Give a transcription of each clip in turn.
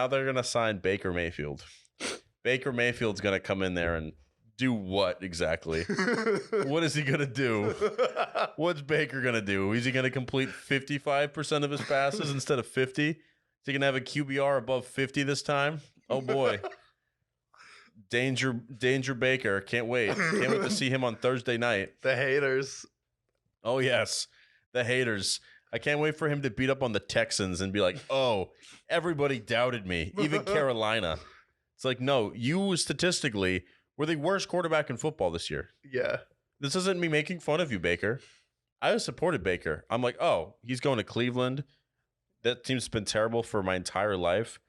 now they're going to sign Baker Mayfield. Baker Mayfield's going to come in there and do what exactly? What is he going to do? What's Baker going to do? Is he going to complete 55% of his passes instead of 50? Is he going to have a QBR above 50 this time? Oh, boy. Danger Baker. Can't wait. Can't wait to see him on Thursday night. The haters. Oh, yes. The haters. I can't wait for him to beat up on the Texans and be like, oh, everybody doubted me, even Carolina. It's like, no, you statistically were the worst quarterback in football this year. Yeah. This isn't me making fun of you, Baker. I supported Baker. I'm like, oh, he's going to Cleveland. That team's been terrible for my entire life.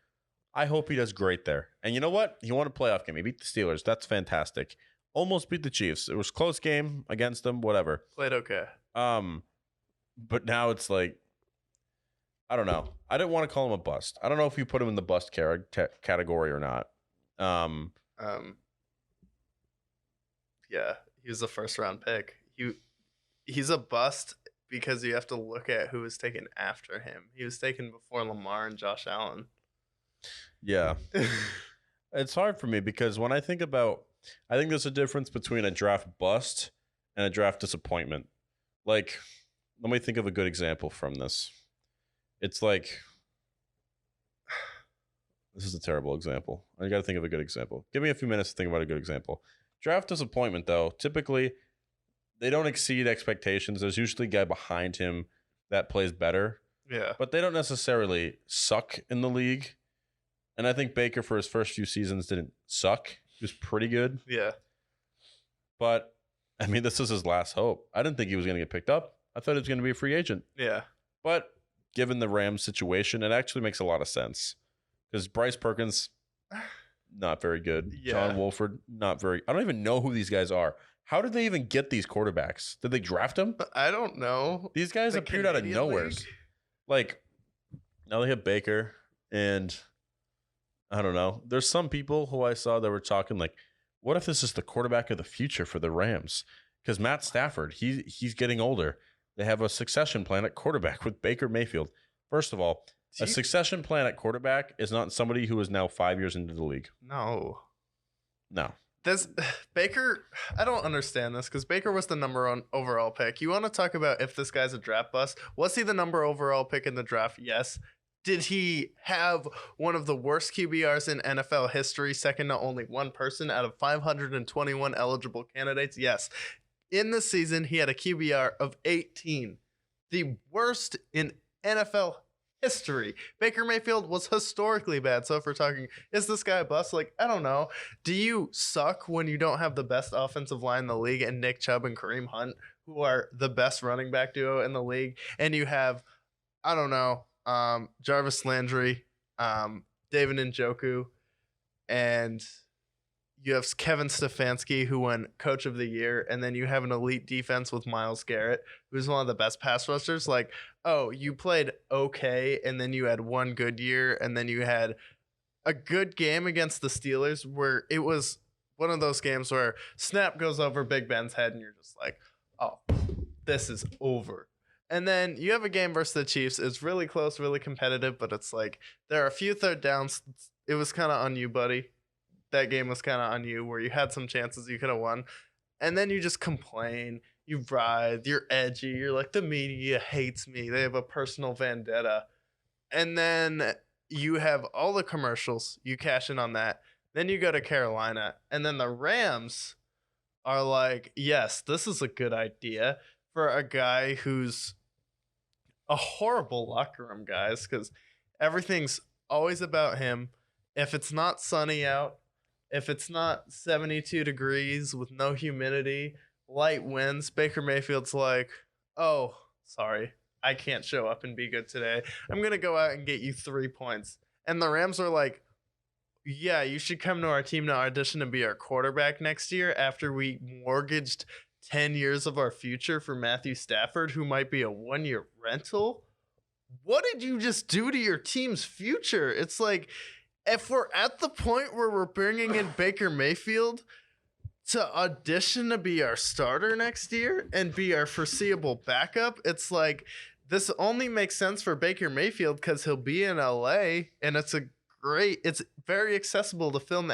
I hope he does great there. And you know what? He won a playoff game. He beat the Steelers. That's fantastic. Almost beat the Chiefs. It was a close game against them, whatever. Played okay. But now it's like, I don't know. I didn't want to call him a bust. I don't know if you put him in the bust category or not. Yeah, he was a first-round pick. He's a bust because you have to look at who was taken after him. He was taken before Lamar and Josh Allen. Yeah. It's hard for me because when I think there's a difference between a draft bust and a draft disappointment. Like, let me think of a good example from this. It's like, this is a terrible example. I got to think of a good example. Give me a few minutes to think about a good example. Draft disappointment, though, typically they don't exceed expectations. There's usually a guy behind him that plays better. Yeah. But they don't necessarily suck in the league. And I think Baker, for his first few seasons, didn't suck. He was pretty good. Yeah. But, I mean, this is his last hope. I didn't think he was going to get picked up. I thought he was going to be a free agent. Yeah. But given the Rams situation, it actually makes a lot of sense. Because Bryce Perkins, not very good. Yeah. John Wolford, not very. I don't even know who these guys are. How did they even get these quarterbacks? Did they draft them? I don't know. These guys The appeared out of Canadian nowhere. League? Like, now they have Baker, and I don't know. There's some people who I saw that were talking like, what if this is the quarterback of the future for the Rams? Because Matt Stafford, he's getting older. They have a succession plan at quarterback with Baker Mayfield. First of all, a succession plan at quarterback is not somebody who is now 5 years into the league. No. This Baker, I don't understand this because Baker was the number one overall pick. You want to talk about if this guy's a draft bust? Was he the number overall pick in the draft? Yes. Did he have one of the worst QBRs in NFL history, second to only one person out of 521 eligible candidates? Yes. In the season, he had a QBR of 18, the worst in NFL history. Baker Mayfield was historically bad. So if we're talking, is this guy a bust? Like, I don't know. Do you suck when you don't have the best offensive line in the league and Nick Chubb and Kareem Hunt, who are the best running back duo in the league? And you have, I don't know, Jarvis Landry, David Njoku, and you have Kevin Stefanski, who won Coach of the Year, and then you have an elite defense with Myles Garrett, who's one of the best pass rushers. Like, oh, you played okay, and then you had one good year, and then you had a good game against the Steelers where it was one of those games where snap goes over Big Ben's head, and you're just like, oh, this is over. And then you have a game versus the Chiefs. It's really close, really competitive, but it's like there are a few third downs. It was kind of on you, buddy. That game was kind of on you where you had some chances you could have won. And then you just complain. You writhe. You're edgy. You're like, the media hates me. They have a personal vendetta. And then you have all the commercials. You cash in on that. Then you go to Carolina. And then the Rams are like, yes, this is a good idea for a guy who's a horrible locker room, guys, because everything's always about him. If it's not sunny out, if it's not 72 degrees with no humidity, light winds, Baker Mayfield's like, oh, sorry, I can't show up and be good today. I'm going to go out and get you 3 points. And the Rams are like, yeah, you should come to our team to audition and be our quarterback next year after we mortgaged 10 years of our future for Matthew Stafford, who might be a one-year rental. What did you just do to your team's future? It's like, if we're at the point where we're bringing in Baker Mayfield to audition to be our starter next year and be our foreseeable backup, it's like, this only makes sense for Baker Mayfield because he'll be in LA and it's a great. It's very accessible to film